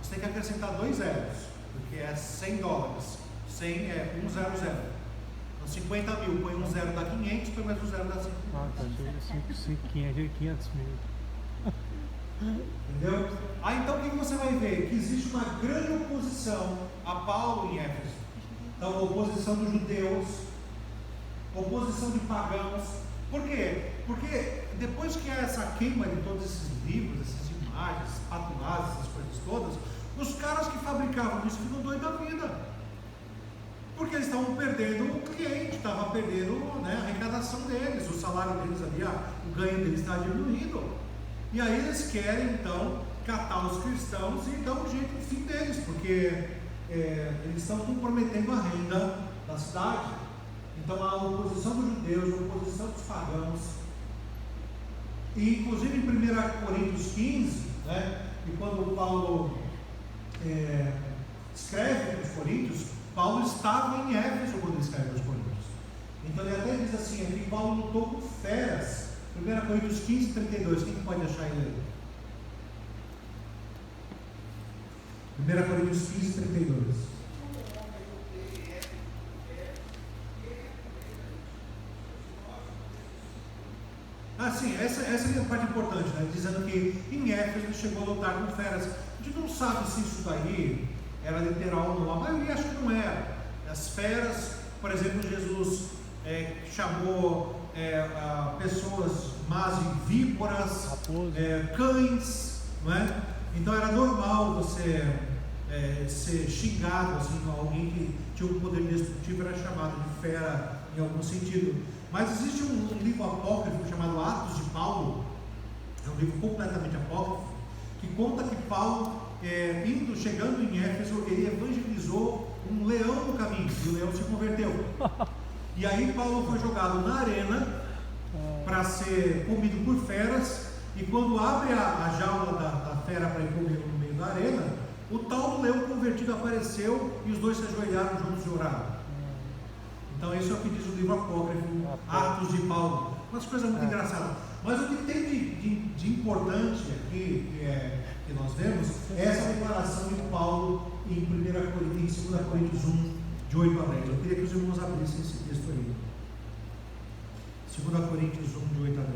Você tem que acrescentar 2 zeros, porque é $100. 100 é 100. Então 50 mil, põe um zero dá 500, põe mais um zero dá 5 mil. Tá, 500 mil. Entendeu? Então o que você vai ver? Que existe uma grande oposição a Paulo em Éfeso. Então, oposição dos judeus, oposição de pagãos. Por quê? Porque depois que há essa queima de todos esses livros, essas imagens, patuladas, essas coisas todas, os caras que fabricavam isso ficam doidos da vida. Porque eles estavam perdendo o cliente, estavam perdendo, né, a arrecadação deles, o salário deles ali, o ganho deles está diminuindo. E aí eles querem então catar os cristãos e dar um jeito no fim deles, porque eles estão comprometendo a renda da cidade. Então há a oposição dos judeus, a oposição dos pagãos. E inclusive em 1 Coríntios 15, né, e quando Paulo escreve para os Coríntios, Paulo estava em Éfeso quando ele escreve para os Coríntios. Então ele até diz assim, aqui Paulo lutou com feras. 1 Coríntios 15, 32, quem pode achar ele aí? 1 Coríntios 15, 32. Sim, essa é a parte importante, né? Dizendo que em Éfeso ele chegou a lutar com feras. A gente não sabe se isso daí era literal ou não, a maioria acho que não era. As feras, por exemplo, Jesus chamou pessoas más de víboras, cães, não é? Então era normal você ser xingado, assim, alguém que tinha um poder destrutivo era chamado de fera em algum sentido. Mas existe um livro apócrifo chamado Atos de Paulo, é um livro completamente apócrifo, que conta que Paulo, chegando em Éfeso, ele evangelizou um leão no caminho, e o leão se converteu. E aí Paulo foi jogado na arena para ser comido por feras, e quando abre a jaula da fera para ir comer no meio da arena, o tal do leão convertido apareceu e os dois se ajoelharam juntos e oraram. Então isso é o que diz o livro apócrifo, Atos de Paulo. Umas coisas muito engraçadas. Mas o que tem de importante aqui, que nós vemos, é essa declaração de Paulo em 2 Coríntios 1, de 8 a 10. Eu queria que os irmãos abrissem esse texto aí. 2 Coríntios 1, de 8 a 10.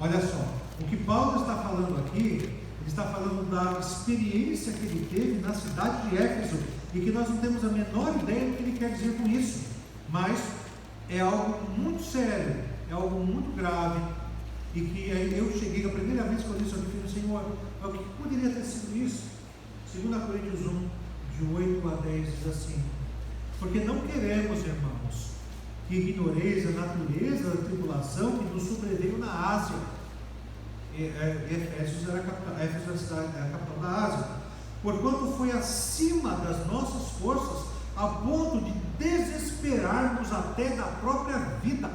Olha só, o que Paulo está falando aqui, ele está falando da experiência que ele teve na cidade de Éfeso, e que nós não temos a menor ideia do que ele quer dizer com isso, mas é algo muito sério, é algo muito grave, e que eu cheguei, a primeira vez que eu li isso aqui, eu falei, Senhor, o que poderia ter sido isso? 2 Coríntios 1, de 8 a 10, diz assim: porque não queremos, irmãos, que ignoreis a natureza da tribulação que nos sobreveio na Ásia. Éfeso era a capital da Ásia, porquanto foi acima das nossas forças, a ponto de desesperarmos até da própria vida.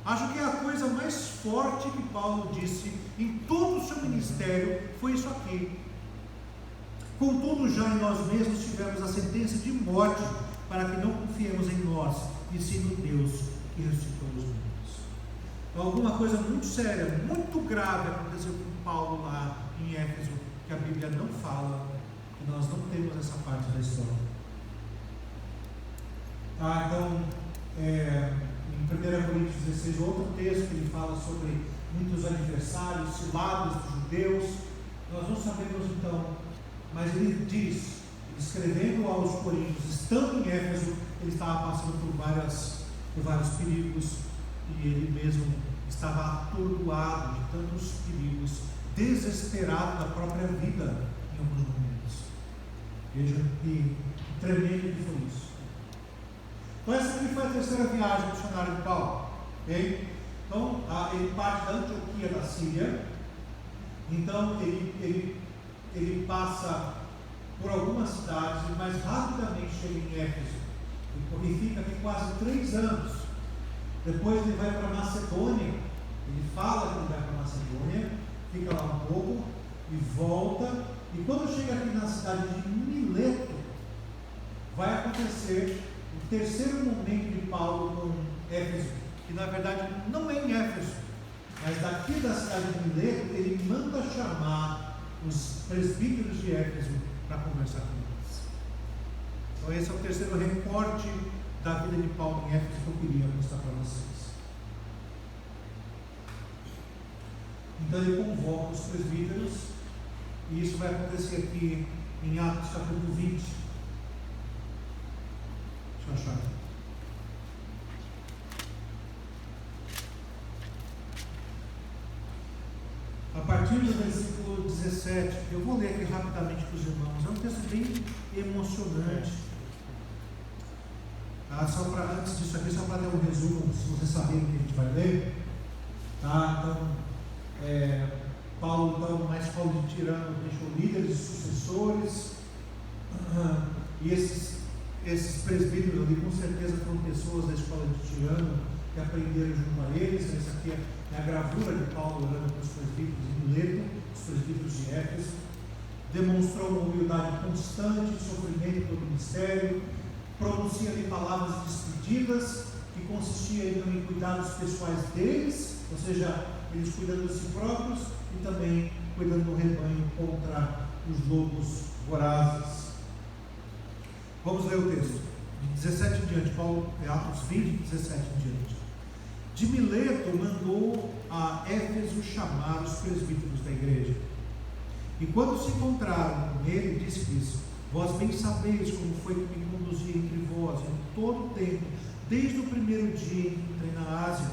Acho que a coisa mais forte que Paulo disse em todo o seu ministério foi isso aqui: contudo, já em nós mesmos tivemos a sentença de morte, para que não confiemos em nós, e sim no Deus que ressuscitou os mortos. Então, alguma coisa muito séria, muito grave aconteceu com Paulo lá em Éfeso, que a Bíblia não fala, e nós não temos essa parte da história. Então, em 1 Coríntios 16, outro texto que ele fala sobre muitos adversários, ciladas dos judeus. Nós não sabemos então, mas ele diz, escrevendo aos Coríntios, estando em Éfeso, ele estava passando por vários perigos, e ele mesmo estava atordoado de tantos perigos, desesperado da própria vida em alguns momentos. Veja que tremendo que foi isso. Então essa aqui foi a terceira viagem missionária de Paulo. Okay? Então ele parte da Antioquia da Síria. Então ele passa por algumas cidades, mas rapidamente chega em Éfeso. e fica aqui quase 3 anos. Depois ele vai para Macedônia, ele fala que ele vai para Macedônia, fica lá um pouco e volta. E quando chega aqui na cidade de Mileto, vai acontecer o terceiro momento de Paulo com Éfeso, que na verdade não é em Éfeso, mas daqui da cidade de Mileto ele manda chamar os presbíteros de Éfeso para conversar com eles. Então esse é o terceiro recorte da vida de Paulo em Éfeso que eu queria mostrar para vocês. Então ele convoca os presbíteros, e isso vai acontecer aqui em Atos capítulo 20. Deixa eu achar. A partir do versículo 17, eu vou ler aqui rapidamente para os irmãos. É um texto bem emocionante. Tá? Só para, antes disso aqui, só para dar um resumo, se vocês saberem o que a gente vai ler. Tá? Então, Paulo, então, mais Paulo de Tirano deixou líderes e sucessores, e esses presbíteros ali com certeza foram pessoas da escola de Tirano que aprenderam junto a eles. Essa aqui é a gravura de Paulo orando para os presbíteros de Mileto, os presbíteros de Éfeso. Demonstrou uma humildade constante, sofrimento do ministério, pronuncia ali palavras despedidas que consistiam então em cuidados pessoais deles, ou seja, eles cuidando de si próprios e também cuidando do rebanho contra os lobos vorazes. Vamos ler o texto, de 17 em diante, Paulo, Atos 20, 17 em diante. De Mileto mandou a Éfeso chamar os presbíteros da igreja. E quando se encontraram com ele, disse-lhes: vós bem sabeis como foi que me conduzi entre vós em todo o tempo, desde o primeiro dia em que entrei na Ásia,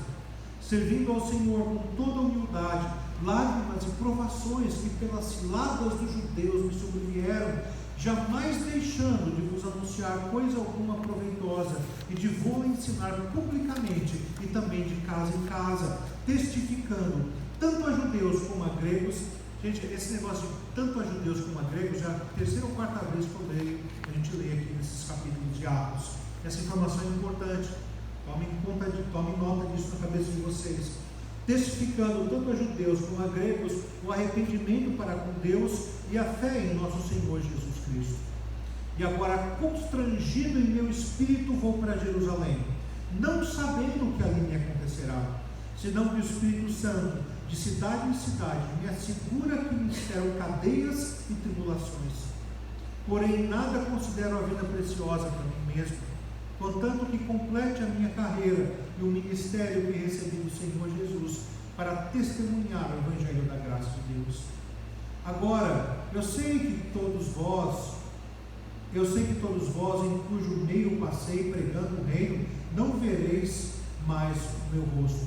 servindo ao Senhor com toda a humildade, lágrimas e provações que pelas ciladas dos judeus me sobrevieram, jamais deixando de vos anunciar coisa alguma proveitosa, e de vos ensinar publicamente e também de casa em casa, testificando tanto a judeus como a gregos. Gente, esse negócio de tanto a judeus como a gregos, já é a terceira ou quarta vez que eu leio, a gente lê aqui nesses capítulos de Atos. Essa informação é importante, tomem nota disso na cabeça de vocês. Testificando tanto a judeus como a gregos o arrependimento para com Deus e a fé em nosso Senhor Jesus Cristo. E agora, constrangido em meu espírito, vou para Jerusalém, não sabendo o que ali me acontecerá, senão que o Espírito Santo, de cidade em cidade, me assegura que me esperam cadeias e tribulações. Porém, nada considero a vida preciosa para mim mesmo, contanto que complete a minha carreira e o ministério que recebi do Senhor Jesus, para testemunhar o Evangelho da graça de Deus. Agora, eu sei que todos vós, em cujo meio passei pregando o reino, não vereis mais o meu rosto.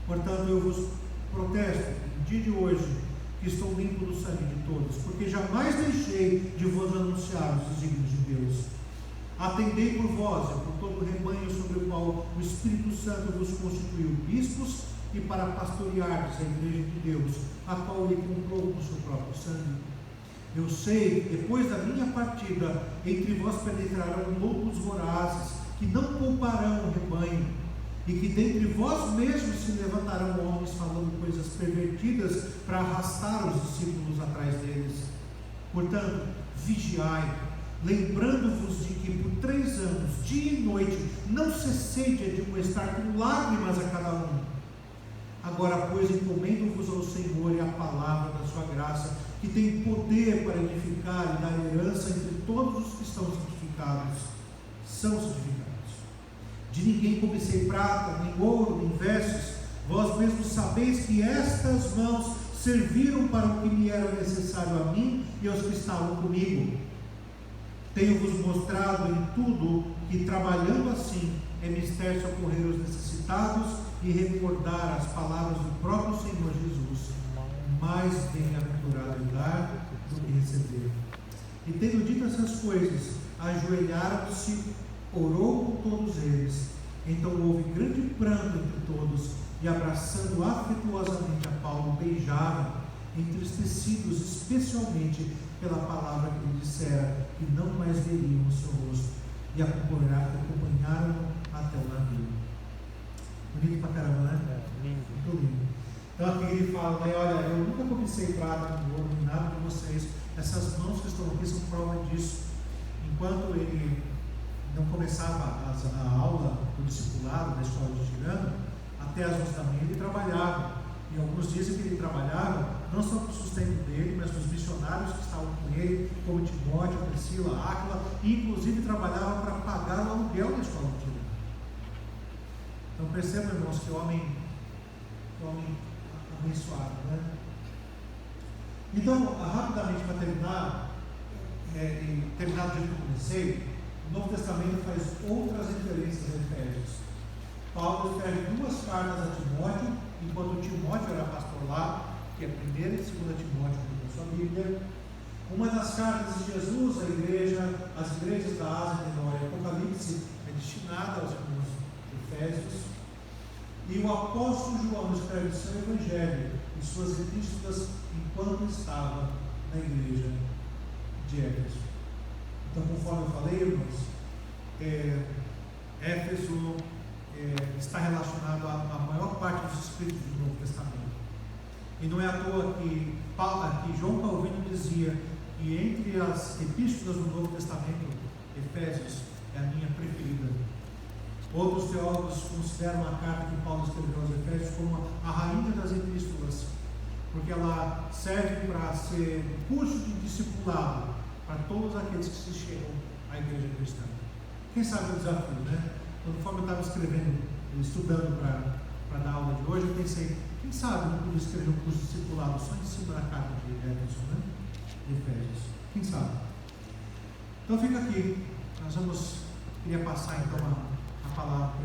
Portanto, eu vos protesto, no dia de hoje, que estou limpo do sangue de todos, porque jamais deixei de vos anunciar os desígnios de Deus. Atendei por vós e por todo o rebanho sobre o qual o Espírito Santo vos constituiu bispos, e para pastoreardes a igreja de Deus, a qual ele comprou com o seu próprio sangue. Eu sei que depois da minha partida, entre vós penetrarão lobos vorazes, que não pouparão o rebanho, e que dentre vós mesmos se levantarão homens falando coisas pervertidas para arrastar os discípulos atrás deles. Portanto, vigiai, lembrando-vos de que por 3 anos, dia e noite, não cessei de admoestar com lágrimas a cada um. Agora, pois, encomendo-vos ao Senhor e à palavra da sua graça, que tem poder para edificar e dar herança entre todos os que estão santificados. De ninguém cobicei prata, nem ouro, nem vestes. Vós mesmos sabeis que estas mãos serviram para o que me era necessário a mim e aos que estavam comigo. Tenho-vos mostrado em tudo que, trabalhando assim, é mister socorrer os necessitados e recordar as palavras do próprio Senhor Jesus: mais bem-aventurado é dar do que receber. E tendo dito essas coisas, ajoelharam-se, orou com todos eles. Então houve grande pranto entre todos, e abraçando afetuosamente a Paulo, beijaram, entristecidos especialmente pela palavra que lhe dissera, que não mais veriam o seu rosto. e acompanharam até o navio. Bonito pra caramba, né? Lindo. Muito lindo. Então aqui ele fala, né, olha, eu nunca cobicei prata nem ouro, nem nada de vocês. Essas mãos que estão aqui são prova disso. Enquanto ele não começava a aula do discipulado da escola de Tirano, até as 11 da manhã ele trabalhava. E alguns dizem que ele trabalhava não só para o sustento dele, mas dos missionários que estavam com ele, como Timóteo, Priscila, Áquila, e inclusive trabalhava para pagar o aluguel da escola de Tirano. Então percebam, irmãos, que homem abençoado, né? Então, rapidamente para terminar, terminar do jeito que eu comecei, o Novo Testamento faz outras referências a Efésios. Paulo escreve 2 cartas a Timóteo, enquanto Timóteo era pastor lá, que é 1ª e 2ª Timóteo na sua Bíblia. Uma das cartas de Jesus à igreja, às igrejas da Ásia Menor e Apocalipse, é destinada aos irmãos de Efésios. E o apóstolo João escreve o seu evangelho e suas epístolas enquanto estava na igreja de Éfeso. Então, conforme eu falei, irmãos, Éfeso está relacionado à maior parte dos escritos do Novo Testamento. E não é à toa que João Calvino dizia que entre as epístolas do Novo Testamento, Efésios é a minha preferida. Outros teólogos consideram a carta que Paulo escreveu aos Efésios como a rainha das epístolas, porque ela serve para ser um curso de discipulado para todos aqueles que se chegam à igreja cristã. Quem sabe o desafio, né? Conforme eu estava estudando para dar aula de hoje, eu pensei, quem sabe eu não podia escrever um curso de discipulado só em cima da carta de Éfeso, né? De Efésios. Quem sabe? Então fica aqui. Queria passar então a palavra.